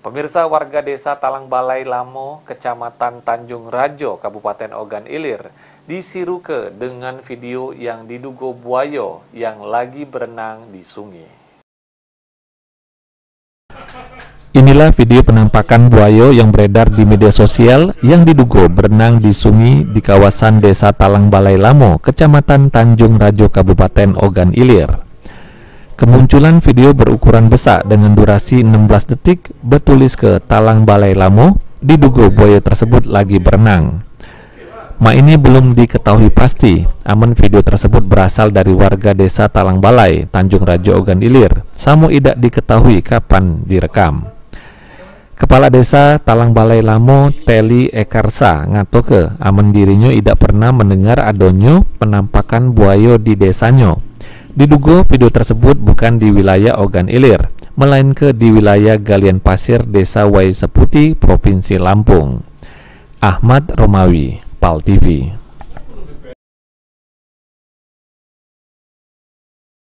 Pemirsa, warga desa Talangbalai Lamo, Kecamatan Tanjung Rajo, Kabupaten Ogan Ilir, disiruke dengan video yang diduga buaya yang lagi berenang di sungai. Inilah video penampakan buaya yang beredar di media sosial yang diduga berenang di sungai di kawasan desa Talangbalai Lamo, Kecamatan Tanjung Rajo, Kabupaten Ogan Ilir. Kemunculan video berukuran besar dengan durasi 16 detik bertulis ke Talangbalai Lamo, diduga buaya tersebut lagi berenang. Ini belum diketahui pasti, namun video tersebut berasal dari warga desa Talangbalai, Tanjung Rajo, Ogan Ilir. Samo tidak diketahui kapan direkam. Kepala Desa Talangbalai Lamo, Teli Ekarsa, ngatoke aman dirinya tidak pernah mendengar adonyo penampakan buaya di desanya. Diduga video tersebut bukan di wilayah Ogan Ilir, melainkan di wilayah Galian Pasir, Desa Wai Seputi, Provinsi Lampung. Ahmad Romawi, PAL TV.